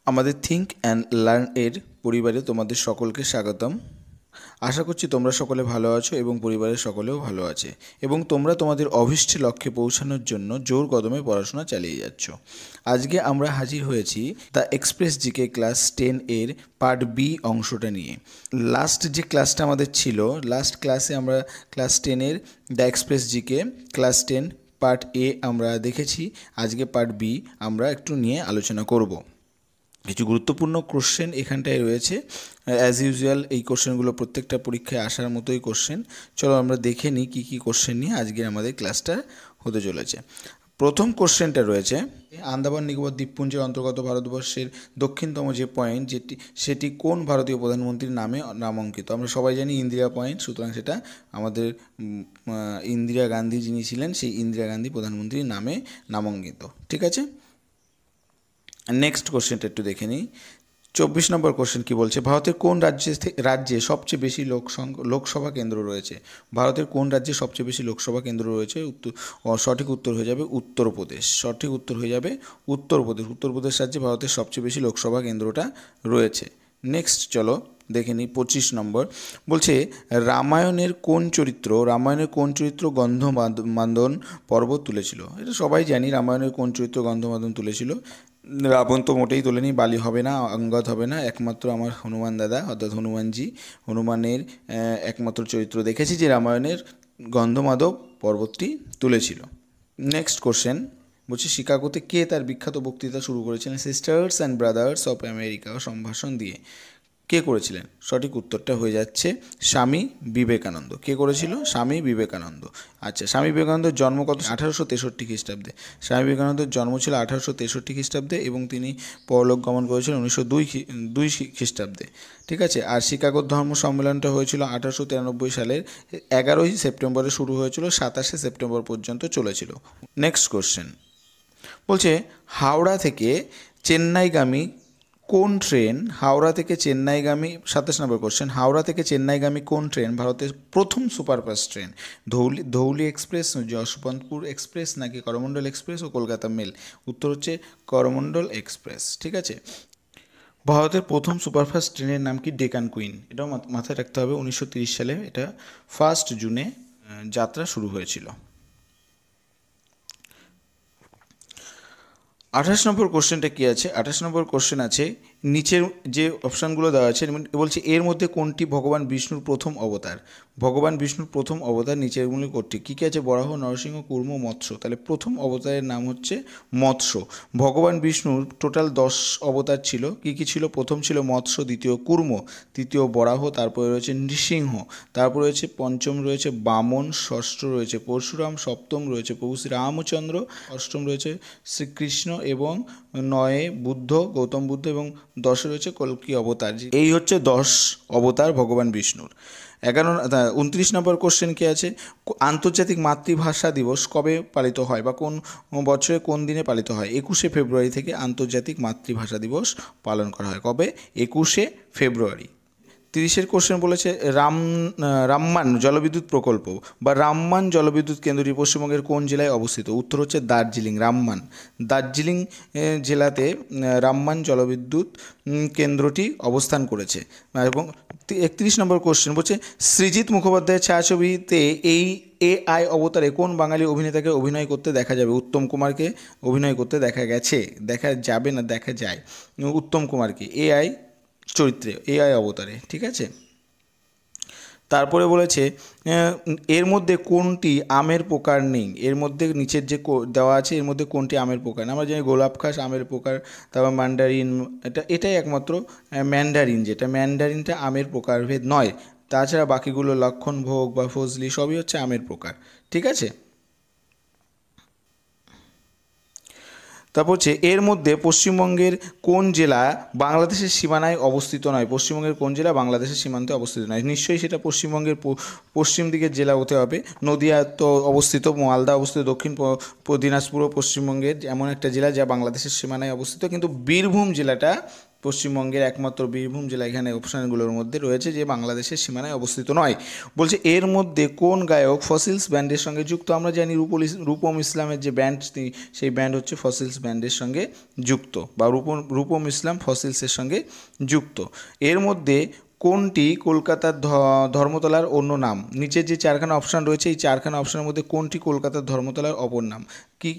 আমাদের think and learn এর পরিবারে তোমাদের সকলকে স্বাগতম। আশা করছি তোমরা সকলে ভালো আছো এবং পরিবারের সকলেও ভালো আছে এবং তোমরা তোমাদের অভীষ্ট লক্ষ্যে পৌঁছানোর জন্য জোর কদমে পড়াশোনা চালিয়ে যাচ্ছ। আজকে আমরা হাজির হয়েছি দ্য এক্সপ্রেস জিকে ক্লাস 10 এর পার্ট বি অংশটা নিয়ে। লাস্ট যে ক্লাসটা আমাদের ছিল, লাস্ট ক্লাসে আমরা ক্লাস 10 এর the express GK class 10 part এ আমরা দেখেছি। আজকে পার্ট বি আমরা একটু নিয়ে আলোচনা করব। কিছু গুরুত্বপূর্ণ কোশ্চেন এখানটায় রয়েছে। অ্যাজ ইউজুয়াল এই কোশ্চেনগুলো প্রত্যেকটা পরীক্ষায় আসার মতোই কোশ্চেন। চলো আমরা দেখে নিই কী কী কোশ্চেন নিয়ে আজকের আমাদের ক্লাসটা হতে চলেছে। প্রথম কোশ্চেনটা রয়েছে, আন্দামান নিকোবর দ্বীপপুঞ্জের অন্তর্গত ভারতবর্ষের দক্ষিণতম যে পয়েন্ট সেটি কোন ভারতীয় প্রধানমন্ত্রীর নামে নামাঙ্কিত? আমরা সবাই জানি ইন্দিরা পয়েন্ট, সুতরাং সেটা আমাদের ইন্দিরা গান্ধী যিনি ছিলেন সেই ইন্দিরা গান্ধী প্রধানমন্ত্রীর নামে নামাঙ্কিত। ঠিক আছে, নেক্সট কোশ্চেনটা একটু দেখে নিই। 24 নম্বর কোশ্চেন কি বলছে, ভারতের কোন রাজ্যে সবচেয়ে বেশি লোকসভা কেন্দ্র রয়েছে? ভারতের কোন রাজ্যে সবচেয়ে বেশি লোকসভা কেন্দ্র রয়েছে? সঠিক উত্তর হয়ে যাবে উত্তরপ্রদেশ। সঠিক উত্তর হয়ে যাবে উত্তরপ্রদেশ। উত্তরপ্রদেশ রাজ্যে ভারতের সবচেয়ে বেশি লোকসভা কেন্দ্রটা রয়েছে। নেক্সট চলো দেখে নিই 25 নম্বর। বলছে রামায়ণের কোন চরিত্র গন্ধমাদন পর্বত তুলেছিল? এটা সবাই জানি, রামায়ণের কোন চরিত্র গন্ধমাদন তুলেছিল? রাবণ তো মোটেই তোলেনি, বালি হবে না, অঙ্গদ হবে না, একমাত্র আমার হনুমান দাদা অর্থাৎ হনুমানজি। হনুমানের একমাত্র চরিত্র দেখেছি যে রামায়ণের গন্ধমাদব পর্বতটি তুলেছিল। নেক্সট কোশ্চেন বলছি, শিকাগোতে কে তার বিখ্যাত বক্তৃতা শুরু করেছিলেন? Sisters and brothers of America সম্ভাষণ দিয়ে। কে করেছিলেন? সঠিক উত্তরটা হয়ে যাচ্ছে স্বামী বিবেকানন্দ। কে করেছিল? স্বামী বিবেকানন্দ। আচ্ছা, স্বামী বিবেকানন্দের জন্ম কত? 1863 খ্রিস্টাব্দে। স্বামী বিবেকানন্দের জন্ম ছিল 1863 খ্রিস্টাব্দে এবং তিনি পরলোক গমন করেছিলেন 1902 খ্রিস্টাব্দে। ঠিক আছে, আর শিকাগোর ধর্ম সম্মেলনটা হয়েছিল 1893 সালের 11ই সেপ্টেম্বরে শুরু হয়েছিল, 27শে সেপ্টেম্বর পর্যন্ত চলেছিল। নেক্সট কোশ্চেন বলছে, হাওড়া থেকে চেন্নাইগামী কোন ট্রেন 27 নম্বর কোশ্চেন, হাওড়া থেকে চেন্নাইগামী কোন ট্রেন ভারতের প্রথম superfast train? Dhauli express, Yesvantpur express, নাকি করমণ্ডল এক্সপ্রেস ও কলকাতা মেল? উত্তর হচ্ছে করমণ্ডল এক্সপ্রেস। ঠিক আছে, ভারতের প্রথম সুপারফাস্ট ট্রেনের নাম কি? ডেকান কুইন। এটাও মাথায় রাখতে হবে। 1930 সালে এটা 1 জুনে যাত্রা শুরু হয়েছিল। 28 নম্বর কোশ্চেনটা কী আছে? 28 নম্বর কোশ্চেন আছে, নিচের যে অপশানগুলো দেওয়া আছে বলছে এর মধ্যে কোনটি ভগবান বিষ্ণুর প্রথম অবতার? ভগবান বিষ্ণুর প্রথম অবতার নিচেরগুলি কোনটি? কী কী আছে? বরাহ, নরসিংহ, কুর্ম, মৎস্য। তাহলে প্রথম অবতারের নাম হচ্ছে মৎস্য। ভগবান বিষ্ণুর টোটাল 10 অবতার ছিল। কী কী ছিল? প্রথম ছিল মৎস্য, দ্বিতীয় কুর্ম, তৃতীয় বরাহ, তারপরে রয়েছে নৃসিংহ, তারপরে রয়েছে পঞ্চম রয়েছে বামন, ষষ্ঠ রয়েছে পরশুরাম, সপ্তম রয়েছে প্রভু শ্রী রামচন্দ্র, অষ্টম রয়েছে শ্রীকৃষ্ণ এবং 9 বুদ্ধ, গৌতম বুদ্ধ এবং 10 রয়েছে কল্কি অবতার। এই হচ্ছে 10 অবতার ভগবান বিষ্ণুর। 29 নম্বর কোশ্চেন কি আছে? আন্তর্জাতিক মাতৃভাষা দিবস কবে পালিত হয় বা কোন বছরে কোন দিনে পালিত হয়? 21শে ফেব্রুয়ারি থেকে আন্তর্জাতিক মাতৃভাষা দিবস পালন করা হয়। কবে? 21শে ফেব্রুয়ারি। 30-এর কোশ্চেন বলেছে রামমান জলবিদ্যুৎ প্রকল্প বা রামমান জলবিদ্যুৎ কেন্দ্রটি পশ্চিমবঙ্গের কোন জেলায় অবস্থিত? উত্তর হচ্ছে দার্জিলিং। দার্জিলিং জেলাতে রামমান জলবিদ্যুৎ কেন্দ্রটি অবস্থান করেছে। এবং 31 নম্বর কোশ্চেন বলছে, সৃজিত মুখোপাধ্যায়ের ছায়াছবিতে এই AI অবতারে কোন বাঙালি অভিনেতাকে অভিনয় করতে দেখা যাবে? উত্তম কুমারকে অভিনয় করতে দেখা গেছে, দেখা যাবে না, দেখা যায় উত্তম কুমারকে AI চরিত্রে, AI অবতারে। ঠিক আছে, তারপরে বলেছে এর মধ্যে কোনটি আমের প্রকার নেই? এর মধ্যে নিচের যে দেওয়া আছে এর মধ্যে কোনটি আমের প্রকার? আমরা জানি গোলাপ খাস আমের প্রকার, তারপর ম্যান্ডারিন, এটাই একমাত্র ম্যান্ডারিন, যেটা ম্যান্ডারিনটা আমের প্রকারভেদ নয়। তাছাড়া বাকিগুলো লক্ষণভোগ বা ফজলি সবই হচ্ছে আমের প্রকার। ঠিক আছে, তারপর হচ্ছে এর মধ্যে পশ্চিমবঙ্গের কোন জেলা বাংলাদেশের সীমানায় অবস্থিত নয়? পশ্চিমবঙ্গের কোন জেলা বাংলাদেশের সীমান্তে অবস্থিত নয়? নিশ্চয়ই সেটা পশ্চিমবঙ্গের পশ্চিম দিকের জেলা হতে হবে। নদিয়া তো অবস্থিত, মালদা অবস্থিত, দক্ষিণ দিনাজপুরও পশ্চিমবঙ্গের এমন একটা জেলা যা বাংলাদেশের সীমানায় অবস্থিত, কিন্তু বীরভূম জেলাটা পশ্চিমবঙ্গের একমাত্র বীরভূম জেলা এখানে অপশানগুলোর মধ্যে রয়েছে যে বাংলাদেশের সীমানায় অবস্থিত নয়। বলছে এর মধ্যে কোন গায়ক ফসিলস ব্যান্ডের সঙ্গে যুক্ত? আমরা জানি রূপম ইসলামের যে ব্যান্ড, সেই ব্যান্ড হচ্ছে ফসিলস ব্যান্ডের সঙ্গে যুক্ত, বা রূপম ইসলাম ফসিলসের সঙ্গে যুক্ত। এর মধ্যে কোনটি কলকাতার ধর্মতলার অন্য নাম? নিচের যে চারখানা অপশান রয়েছে এই চারখানা অপশানের মধ্যে কোনটি কলকাতার ধর্মতলার অপর নাম? কি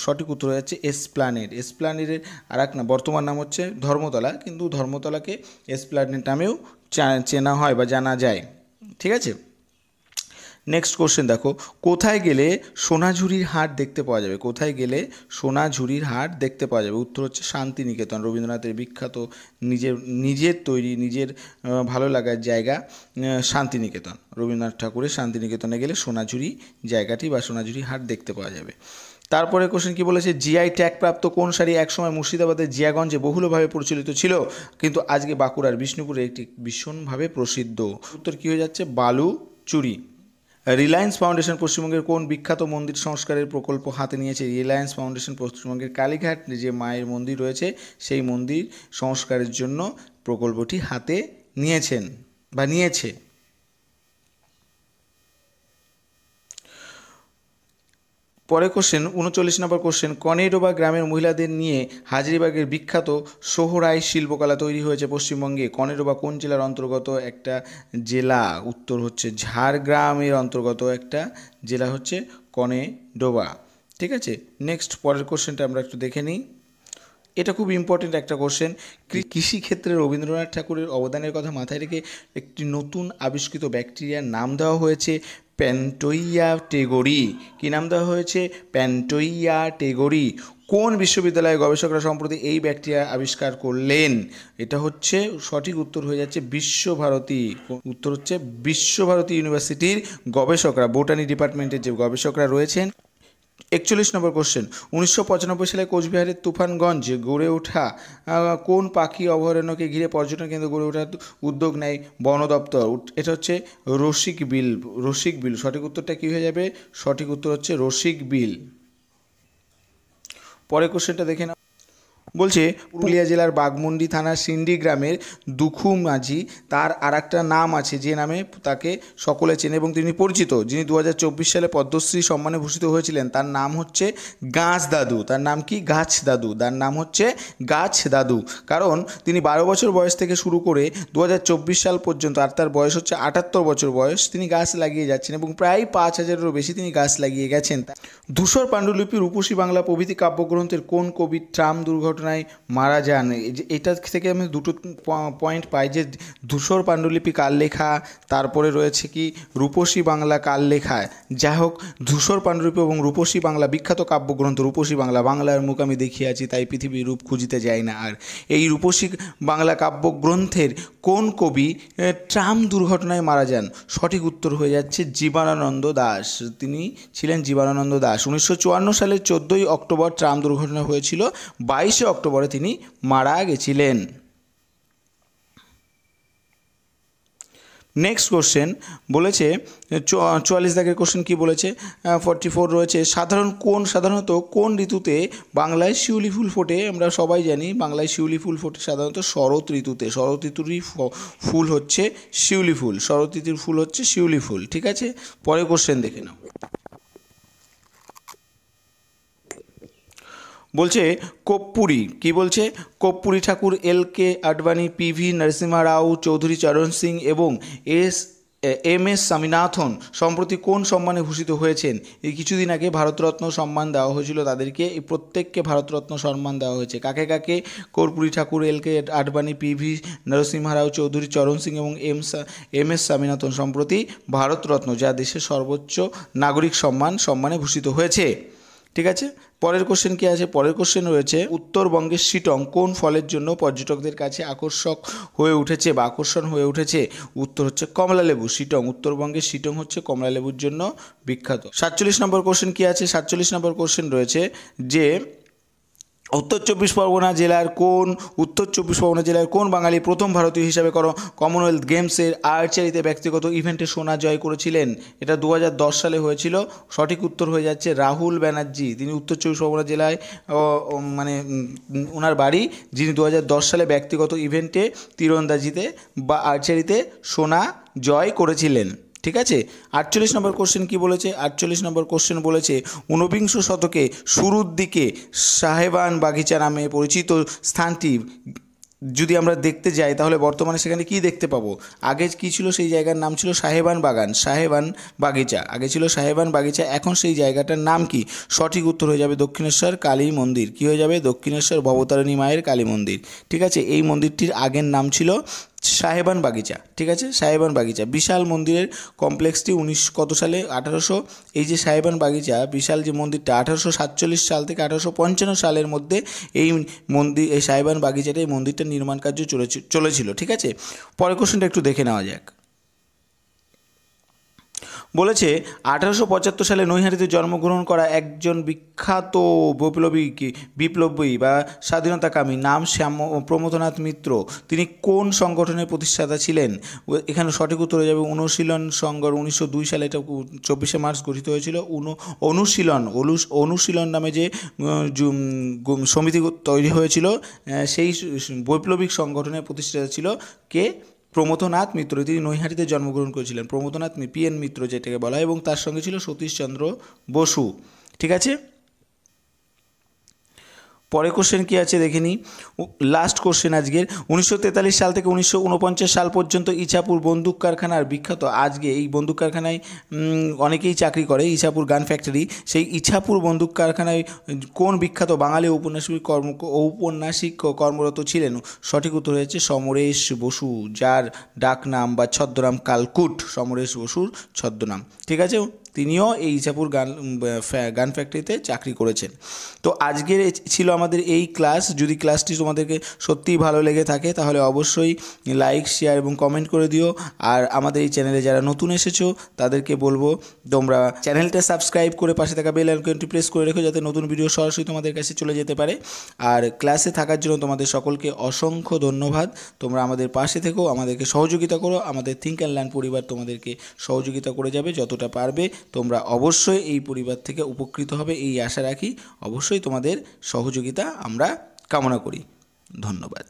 সঠিক উত্তর হয়ে যাচ্ছে এসপ্ল্যানেড। এসপ্ল্যানেডের আর এক নাম, বর্তমান নাম হচ্ছে ধর্মতলা, কিন্তু ধর্মতলাকে এসপ্ল্যানেড নামেও চেনা হয় বা জানা যায়। ঠিক আছে, নেক্সট কোশ্চেন দেখো, কোথায় গেলে সোনাঝুরির হাট দেখতে পাওয়া যাবে? কোথায় গেলে সোনাঝুরির হাট দেখতে পাওয়া যাবে? উত্তর হচ্ছে শান্তিনিকেতন, রবীন্দ্রনাথের বিখ্যাত নিজের তৈরি, নিজের ভালো লাগার জায়গা শান্তিনিকেতন। রবীন্দ্রনাথ ঠাকুরের শান্তিনিকেতনে গেলে সোনাঝুরি জায়গাটি বা সোনাঝুরি হাট দেখতে পাওয়া যাবে। তারপরে কোশ্চেন কি বলেছে, জিআই ট্যাগপ্রাপ্ত কোন শাড়ি একসময় মুর্শিদাবাদের জিয়াগঞ্জে বহুলভাবে প্রচলিত ছিল কিন্তু আজকে বাঁকুড়ার বিষ্ণুপুরে একটি ভীষণভাবে প্রসিদ্ধ? উত্তর কি হয়ে যাচ্ছে বালু চুরি। রিলায়েন্স ফাউন্ডেশন পশ্চিমবঙ্গের কোন বিখ্যাত মন্দির সংস্কারের প্রকল্প হাতে নিয়েছে? রিলায়েন্স ফাউন্ডেশন পশ্চিমবঙ্গের কালীঘাট যে মায়ের মন্দির রয়েছে সেই মন্দির সংস্কারের জন্য প্রকল্পটি হাতে নিয়েছেন বা নিয়েছে। পরে কোশ্চেন 39 নম্বর কোশ্চেন, কনেডোবা গ্রামের মহিলাদের নিয়ে হাজারিবাগের বিখ্যাত সোহরাই শিল্পকলা তৈরি হয়েছে পশ্চিমবঙ্গে। কনেডোবা কোন জেলার অন্তর্গত একটা জেলা? উত্তর হচ্ছে ঝাড়গ্রামের অন্তর্গত একটা জেলা হচ্ছে কনেডোবা। ঠিক আছে, নেক্সট পরের কোশ্চেনটা আমরা একটু দেখে নিই। এটা খুব ইম্পর্টেন্ট একটা কোশ্চেন। কৃষিক্ষেত্রে রবীন্দ্রনাথ ঠাকুরের অবদানের কথা মাথায় রেখে একটি নতুন আবিষ্কৃত ব্যাকটেরিয়ার নাম দেওয়া হয়েছে প্যান্টোইয়া টেগোরি। কী নাম দেওয়া হয়েছে? প্যান্টোইয়া টেগোরি। কোন বিশ্ববিদ্যালয়ের গবেষকরা সম্প্রতি এই ব্যাকটেরিয়া আবিষ্কার করলেন? এটা হচ্ছে সঠিক উত্তর হয়ে যাচ্ছে বিশ্বভারতী। উত্তর হচ্ছে বিশ্বভারতী ইউনিভার্সিটির গবেষকরা, বোটানি ডিপার্টমেন্টের যে গবেষকরা রয়েছেন। 41 নম্বর কোশ্চেন, 1995 সালে কোচবিহারের তুফানগঞ্জে গড়ে ওঠা কোন পাখি অভয়ারণ্যকে ঘিরে পর্যটন কেন্দ্র গড়ে ওঠার উদ্যোগ নেয় বন দপ্তর? এটা হচ্ছে রসিক বিল। সঠিক উত্তরটা কী হয়ে যাবে? সঠিক উত্তর হচ্ছে রসিক বিল। পরের কোশ্চেনটা দেখে নাও। বলছে পুরুলিয়া জেলার বাঘমুন্ডি থানার সিন্ডি গ্রামের দুখু মাঝি, তার আর একটা নাম আছে যে নামে তাকে সকলে চেনে এবং তিনি পরিচিত, যিনি 2024 সালে পদ্মশ্রী সম্মানে ভূষিত হয়েছিলেন। তার নাম হচ্ছে গাছ দাদু। তার নাম কি? গাছ দাদু। তার নাম হচ্ছে গাছ দাদু, কারণ তিনি 12 বছর বয়স থেকে শুরু করে 2024 সাল পর্যন্ত, আর তার বয়স হচ্ছে 78 বছর বয়স, তিনি গাছ লাগিয়ে যাচ্ছেন এবং প্রায় 5000-এরও বেশি তিনি গাছ লাগিয়ে গেছেন। ধূসর পাণ্ডুলিপি, রূপসী বাংলা প্রভৃতি কাব্যগ্রন্থের কোন কবি ট্রাম দুর্ঘটনায় মারা যান? এটা থেকে আমি দুটো পয়েন্ট পাই যে ধূসর পাণ্ডুলিপি কার লেখা, তারপরে রয়েছে কি রূপসী বাংলা কার লেখা। যাই হোক, ধূসর পাণ্ডুলিপি এবং রূপসী বাংলা বিখ্যাত কাব্যগ্রন্থ। রূপসী বাংলা, বাংলার মুখ আমি দেখিয়াছি তাই পৃথিবীর রূপ খুঁজিতে যাই না। আর এই রূপসী বাংলা কাব্যগ্রন্থের কোন কবি ট্রাম দুর্ঘটনায় মারা যান? সঠিক উত্তর হয়ে যাচ্ছে জীবনানন্দ দাশ। তিনি ছিলেন জীবনানন্দ দাশ। 1954 সালের 14ই অক্টোবর ট্রাম দুর্ঘটনা হয়েছিল, 22শে অক্টোবরে তিনি মারা গেছিলেন। নেক্সট কোশ্চেন বলেছে 44 দাগের কোশ্চেন কি বলেছে? 44 রয়েছে, সাধারণত কোন ঋতুতে বাংলায় শিউলি ফুল ফোটে? আমরা সবাই জানি বাংলায় শিউলি ফুল ফোটে সাধারণত শরৎ ঋতুতে। শরৎ ঋতুরই ফুল হচ্ছে শিউলি ফুল। শরৎ ঋতুর ফুল হচ্ছে শিউলি ফুল। ঠিক আছে, পরের কোশ্চেন দেখে নাও। বলছে কর্পূরী, কি বলছে? কর্পূরী ঠাকুর, এল.কে. আডবাণী, পি.ভি. নরসিমহা রাও, চৌধুরী চরণ সিং এবং এম.এস. স্বামীনাথন সম্প্রতি কোন সম্মানে ভূষিত হয়েছেন? এই কিছুদিন আগে ভারতরত্ন সম্মান দেওয়া হয়েছিল তাদেরকে। এই প্রত্যেককে ভারতরত্ন সম্মান দেওয়া হয়েছে। কাকে কাকে? কর্পূরী ঠাকুর, এল.কে. আডবাণী, পি.ভি. নরসিমহা রাও, চৌধুরী চরণ সিং এবং এম.এস. স্বামীনাথন সম্প্রতি ভারতরত্ন, যা দেশের সর্বোচ্চ নাগরিক সম্মানে ভূষিত হয়েছে। ঠিক আছে, পরের কোশ্চেন কি আছে? পরের কোশ্চেন রয়েছে, উত্তরবঙ্গের শিটং কোন ফলের জন্য পর্যটকদের কাছে আকর্ষণ হয়ে উঠেছে? উত্তর হচ্ছে কমলালেবু। শিটং, উত্তরবঙ্গের শিটং হচ্ছে কমলালেবুর জন্য বিখ্যাত। 47 নম্বর কোশ্চেন কি আছে? 47 নম্বর কোশ্চেন রয়েছে যে উত্তর চব্বিশ পরগনা জেলার কোন বাঙালি প্রথম ভারতীয় হিসাবে কমনওয়েলথ গেমসের আর্চারিতে ব্যক্তিগত ইভেন্টে সোনা জয় করেছিলেন? এটা 2010 সালে হয়েছিল। সঠিক উত্তর হয়ে যাচ্ছে রাহুল ব্যানার্জি। তিনি উত্তর চব্বিশ পরগনা জেলায় ওনার বাড়ি, যিনি 2010 সালে ব্যক্তিগত ইভেন্টে তীরন্দাজিতে বা আর্চারিতে সোনা জয় করেছিলেন। ঠিক আছে। 48 নম্বর কোশ্চেন কি বলেছে? 48 নম্বর কোশ্চেন বলেছে ঊনবিংশ শতকে শুরুর দিকে সাহেবান বাগিচা নামে পরিচিত স্থানটি যদি আমরা দেখতে যাই তাহলে বর্তমানে সেখানে কি দেখতে পাবো? আগে কি ছিল? সেই জায়গার নাম ছিল সাহেবান বাগান, সাহেবান বাগিচা। আগে ছিল সাহেবান বাগিচা, এখন সেই জায়গাটার নাম কি? সঠিক উত্তর হয়ে যাবে দক্ষিণেশ্বর কালী মন্দির। কি হয়ে যাবে? দক্ষিণেশ্বর ভবতারিণী মায়ের কালী মন্দির। ঠিক আছে। এই মন্দিরটির আগের নাম ছিল সাহেবান বাগিচা। ঠিক আছে, সাহেবান বাগিচা। বিশাল মন্দিরের কমপ্লেক্সটি কত সালে? 1800। এই যে সাহেবান বাগিচা বিশাল যে মন্দিরটা 1847 সাল থেকে 1855 সালের মধ্যে এই সাহেবান বাগিচাতে এই মন্দিরটার নির্মাণ কার্য চলেছিল। ঠিক আছে। পরের কোশ্চেনটা একটু দেখে নেওয়া যাক। বলেছে 1875 সালে নৈহাটিতে জন্মগ্রহণ করা একজন বিখ্যাত বিপ্লবী বা স্বাধীনতাকামী নাম প্রমথনাথ মিত্র। তিনি কোন সংগঠনের প্রতিষ্ঠাতা ছিলেন? এখানে সঠিক উত্তর হয়ে যাবে অনুশীলন সংঘ। 1902 সালে এটা 24শে মার্চ গঠিত হয়েছিল। অনুশীলন নামে যে সমিতি তৈরি হয়েছিল, সেই বৈপ্লবিক সংগঠনের প্রতিষ্ঠাতা ছিল কে? প্রমথনাথ মিত্র। তিনি নৈহাটিতে জন্মগ্রহণ করেছিলেন। প্রমথনাথ PN মিত্র যেটাকে বলা হয়, এবং তার সঙ্গে ছিল সতীশচন্দ্র বসু। ঠিক আছে। পরের কোশ্চেন কি আছে দেখে নিই। লাস্ট কোশ্চেন আজকের। 1943 সাল থেকে 1949 সাল পর্যন্ত ইছাপুর বন্দুক কারখানার বিখ্যাত, আজকে এই বন্দুক কারখানায় অনেকেই চাকরি করে, ইছাপুর গান ফ্যাক্টরি। সেই ইছাপুর বন্দুক কারখানায় কোন বিখ্যাত বাঙালি ঔপন্যাসিক কর্মরত ছিলেন? সঠিক উত্তর হয়েছে সমরেশ বসু, যার ডাকনাম বা ছদ্মনাম কালকুট। সমরেশ বসুর ছদ্মনাম। ঠিক আছে। তিনিও এই ইছাপুর গান ফ্যাক্টরিতে চাকরি করেছেন। তো আজকের ছিল আমাদের এই ক্লাস। যদি ক্লাসটি তোমাদেরকে সত্যিই ভালো লেগে থাকে তাহলে অবশ্যই লাইক, শেয়ার এবং কমেন্ট করে দিও। আর আমাদের এই চ্যানেলে যারা নতুন এসেছো তাদেরকে বলবো তোমরা চ্যানেলটা সাবস্ক্রাইব করে পাশে থাকা বেল আইকনটি প্রেস করে রেখো, যাতে নতুন ভিডিও সরাসরি তোমাদের কাছে চলে যেতে পারে। আর ক্লাসে থাকার জন্য তোমাদের সকলকে অসংখ্য ধন্যবাদ। তোমরা আমাদের পাশে থেকো, আমাদেরকে সহযোগিতা করো। আমাদের থিঙ্ক অ্যান্ড লার্ন পরিবার তোমাদেরকে সহযোগিতা করে যাবে যতটা পারবে। তোমরা অবশ্যই এই পরিবার থেকে উপকৃত হবে এই আশা রাখি। অবশ্যই তোমাদের সহযোগিতা আমরা কামনা করি। ধন্যবাদ।